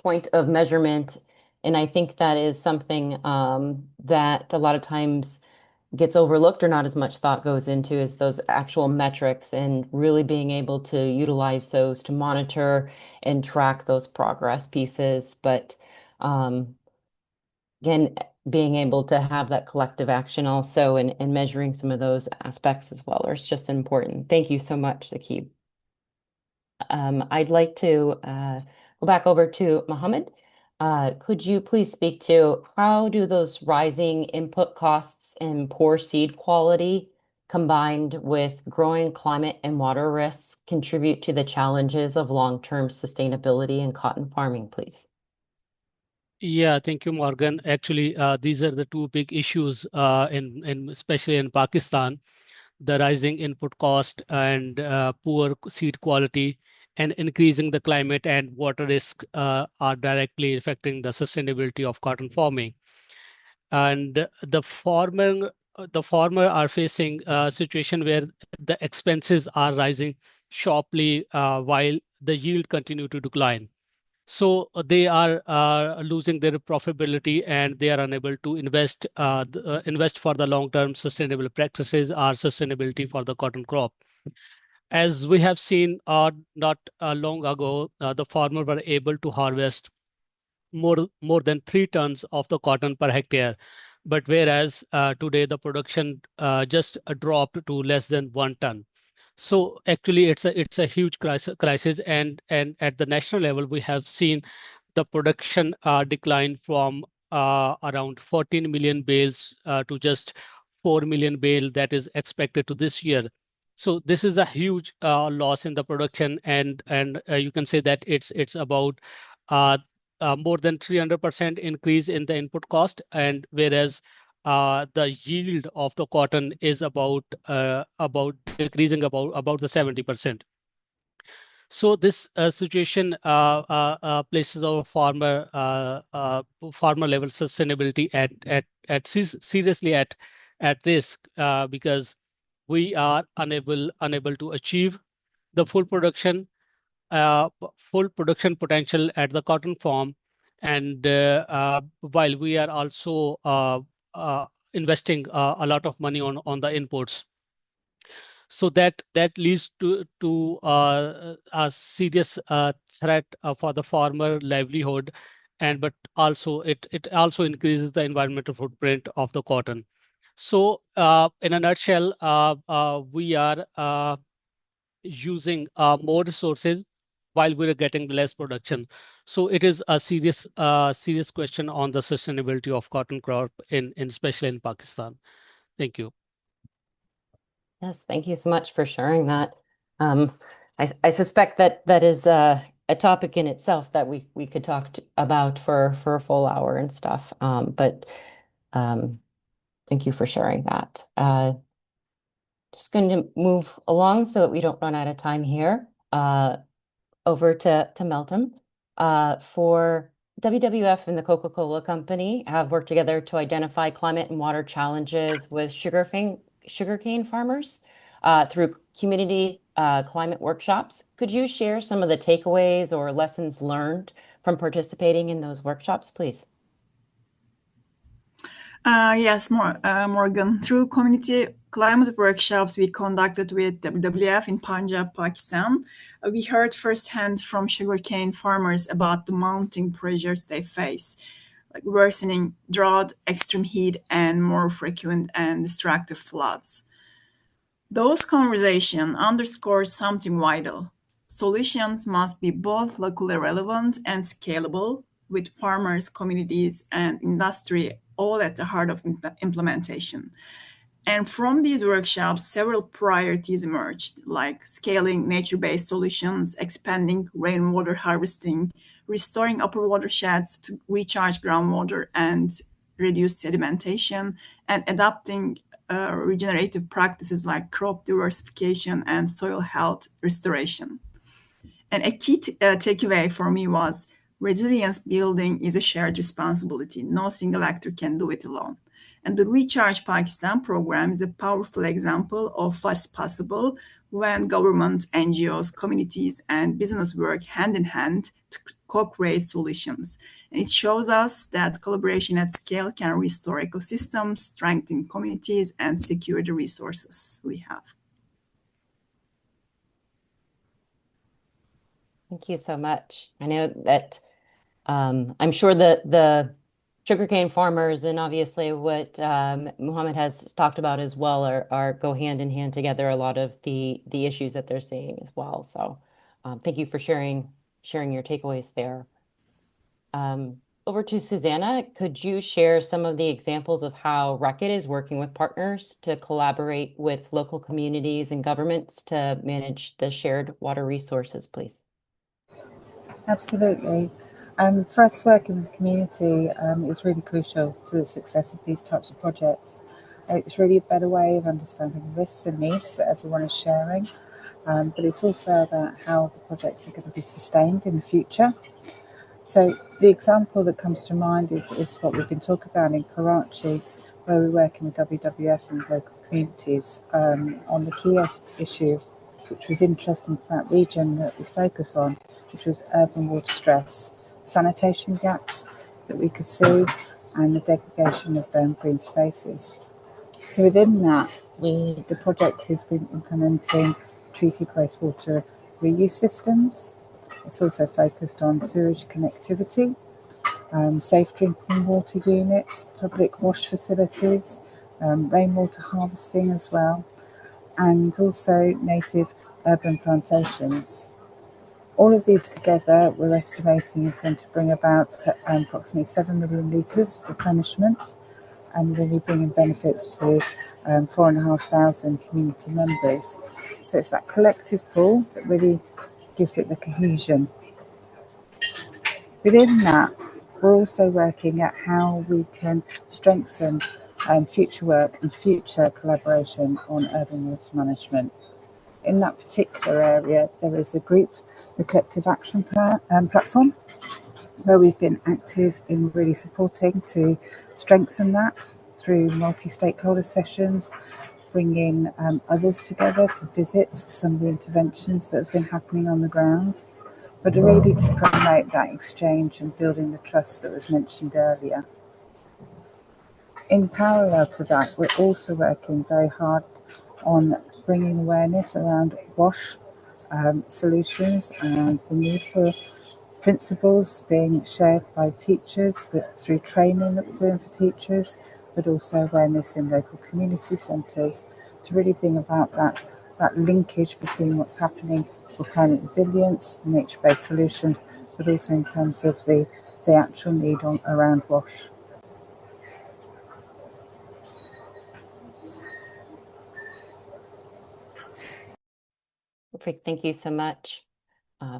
point of measurement, and I think that is something that a lot of times gets overlooked or not as much thought goes into is those actual metrics and really being able to utilize those to monitor and track those progress pieces. But again, being able to have that collective action also and measuring some of those aspects as well is just important. Thank you so much, Saqib. I'd like to go back over to Mohammed. Could you please speak to how do those rising input costs and poor seed quality combined with growing climate and water risks contribute to the challenges of long-term sustainability in cotton farming, please? Yeah, thank you, Morgan. Actually, these are the two big issues especially in Pakistan, the rising input cost and poor seed quality and increasing the climate and water risk are directly affecting the sustainability of cotton farming. And the farmer the farmer are facing a situation where the expenses are rising sharply while the yield continue to decline. So they are losing their profitability and they are unable to invest invest for the long-term sustainable practices or sustainability for the cotton crop. As we have seen not long ago, the farmer were able to harvest more than 3 tons of the cotton per hectare. But whereas today the production just dropped to less than 1 ton. So actually it's a huge crisis and at the national level we have seen the production decline from around 14 million bales to just 4 million bale that is expected to this year. So this is a huge loss in the production and you can say that it's about uh, more than 300% increase in the input cost, and whereas the yield of the cotton is about decreasing about the 70%. So this situation places our farmer level sustainability seriously at risk because we are unable to achieve the full production potential at the cotton farm, and while we are also investing a lot of money on the inputs. So that leads to a serious threat for the farmer livelihood, and but also it also increases the environmental footprint of the cotton. So in a nutshell, we are using more resources while we're getting the less production. So it is a serious question on the sustainability of cotton crop in especially in Pakistan. Thank you. Yes, thank you so much for sharing that. I suspect that that is a topic in itself that we could talk about for a full hour and stuff. But thank you for sharing that. Just going to move along so that we don't run out of time here. Over to Meltem. For WWF and the Coca-Cola Company have worked together to identify climate and water challenges with sugarcane farmers through community climate workshops. Could you share some of the takeaways or lessons learned from participating in those workshops, please? Yes, Morgan. Through community climate workshops we conducted with WWF in Punjab, Pakistan, we heard firsthand from sugarcane farmers about the mounting pressures they face, like worsening drought, extreme heat, and more frequent and destructive floods. Those conversations underscore something vital. Solutions must be both locally relevant and scalable, with farmers, communities, and industry all at the heart of implementation. And from these workshops, several priorities emerged, like scaling nature-based solutions, expanding rainwater harvesting, restoring upper watersheds to recharge groundwater and reduce sedimentation, and adopting regenerative practices like crop diversification and soil health restoration. And a key takeaway for me was resilience building is a shared responsibility. No single actor can do it alone. And the Recharge Pakistan program is a powerful example of what's possible when government, NGOs, communities, and business work hand in hand to co-create solutions. And it shows us that collaboration at scale can restore ecosystems, strengthen communities, and secure the resources we have. Thank you so much. I know that I'm sure that the sugarcane farmers and obviously what Muhammad has talked about as well are go hand in hand together, a lot of the issues that they're seeing as well. So thank you for sharing your takeaways there. Over to Susanna, could you share some of the examples of how Reckitt is working with partners to collaborate with local communities and governments to manage the shared water resources, please? Absolutely. For us, working with the community is really crucial to the success of these types of projects. It's really a better way of understanding the risks and needs that everyone is sharing, but it's also about how the projects are going to be sustained in the future. So the example that comes to mind is what we've been talking about in Karachi, where we're working with WWF and local communities on the key issue, which was interesting to that region that we focus on, which was urban water stress, sanitation gaps that we could see, and the degradation of green spaces. So within that, the project has been implementing treated wastewater reuse systems. It's also focused on sewage connectivity, safe drinking water units, public wash facilities, rainwater harvesting as well, and also native urban plantations. All of these together, we're estimating is going to bring about approximately 7 million litres of replenishment, and really bringing benefits to 4,500 community members. So it's that collective pull that really gives it the cohesion. Within that, we're also working at how we can strengthen future work and future collaboration on urban water management. In that particular area, there is a group, the Collective Action Platform, where we've been active in really supporting to strengthen that through multi-stakeholder sessions, bringing others together to visit some of the interventions that have been happening on the ground, but really to promote that exchange and building the trust that was mentioned earlier. In parallel to that, we're also working very hard on bringing awareness around WASH solutions and the need for principles being shared by teachers, but through training that we're doing for teachers, but also awareness in local community centres to really bring about that linkage between what's happening for climate resilience, nature-based solutions, but also in terms of the actual need around WASH. Perfect. Thank you so much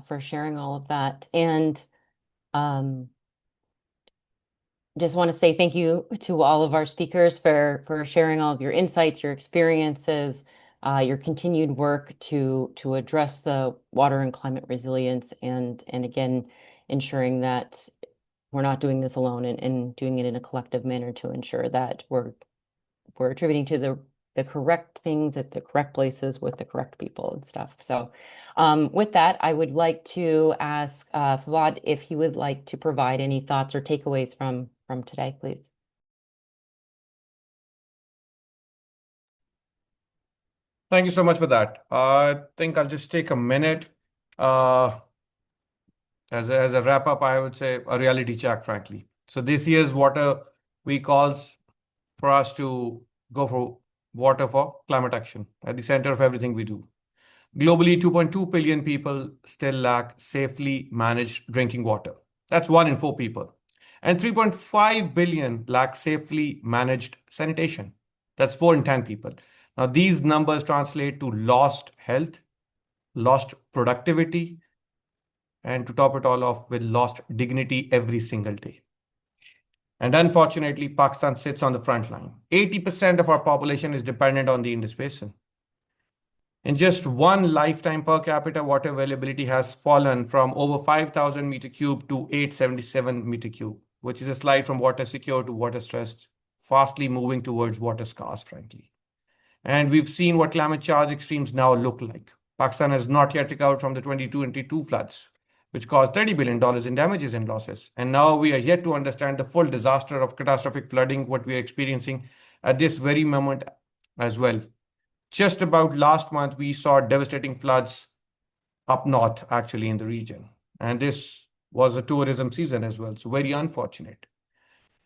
for sharing all of that. And just want to say thank you to all of our speakers for sharing all of your insights, your experiences, your continued work to address the water and climate resilience, and again, ensuring that we're not doing this alone and doing it in a collective manner to ensure that we're attributing to the correct things at the correct places with the correct people and stuff. So with that, I would like to ask Fawad if he would like to provide any thoughts or takeaways from today, please. Thank you so much for that. I think I'll just take a minute. As a wrap up, I would say a reality check, frankly. So this year's Water Week calls for us to go for water for climate action at the center of everything we do. Globally, 2.2 billion people still lack safely managed drinking water. That's 1 in 4 people. And 3.5 billion lack safely managed sanitation. That's 4 in 10 people. Now, these numbers translate to lost health, lost productivity, and to top it all off with lost dignity every single day. And unfortunately, Pakistan sits on the front line. 80% of our population is dependent on the Indus Basin. In just one lifetime, per capita water availability has fallen from over 5,000 meter cube to 877 meter cube, which is a slide from water secure to water stressed, fastly moving towards water scarce, frankly. And we've seen what climate change extremes now look like. Pakistan has not yet recovered from the 2022 floods, which caused $30 billion in damages and losses. And now we are yet to understand the full disaster of catastrophic flooding, what we are experiencing at this very moment as well. Just about last month, we saw devastating floods up north, actually, in the region. And this was a tourism season as well, so very unfortunate.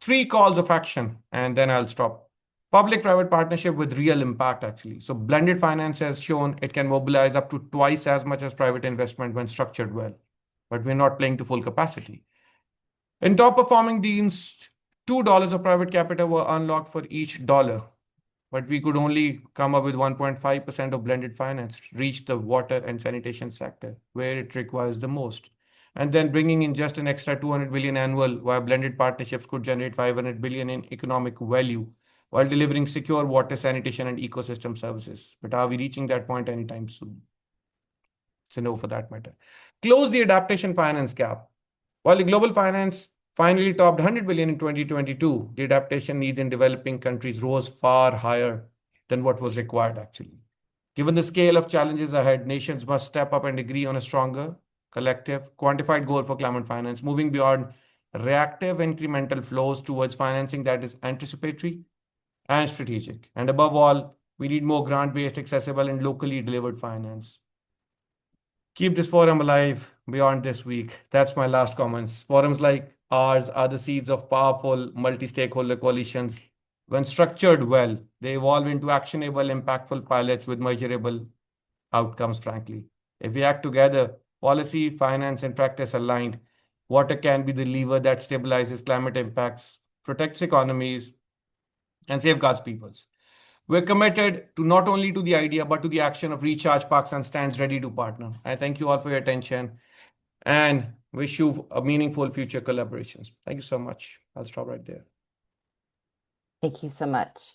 3 calls of action, and then I'll stop. Public-private partnership with real impact, actually. So blended finance has shown it can mobilize up to twice as much as private investment when structured well. But we're not playing to full capacity. In top performing deals, $2 of private capital were unlocked for each dollar, but we could only come up with 1.5% of blended finance to reach the water and sanitation sector, where it requires the most. And then bringing in just an extra 200 billion annual, while blended partnerships could generate 500 billion in economic value, while delivering secure water, sanitation, and ecosystem services. But are we reaching that point anytime soon? It's a no for that matter. Close the adaptation finance gap. While the global finance finally topped 100 billion in 2022, the adaptation needs in developing countries rose far higher than what was required actually. Given the scale of challenges ahead, nations must step up and agree on a stronger, collective, quantified goal for climate finance, moving beyond reactive incremental flows towards financing that is anticipatory and strategic. And above all, we need more grant-based, accessible, and locally delivered finance. Keep this forum alive beyond this week. That's my last comments. Forums like ours are the seeds of powerful multi-stakeholder coalitions. When structured well, they evolve into actionable, impactful pilots with measurable outcomes, frankly. If we act together, policy, finance, and practice aligned, water can be the lever that stabilizes climate impacts, protects economies, and safeguards peoples. We're committed to not only to the idea, but to the action of Recharge Pakistan stands ready to partner. I thank you all for your attention and wish you a meaningful future collaborations. Thank you so much. I'll stop right there. Thank you so much.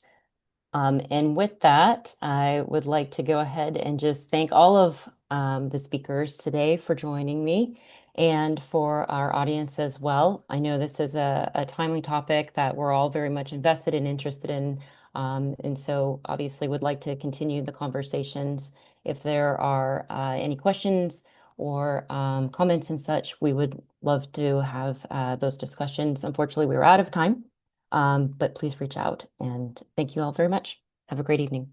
And with that, I would like to go ahead and just thank all of the speakers today for joining me and for our audience as well. I know this is a timely topic that we're all very much invested and interested in. And so obviously would like to continue the conversations. If there are any questions or comments and such, we would love to have those discussions. Unfortunately, we are out of time. But please reach out, and thank you all very much. Have a great evening.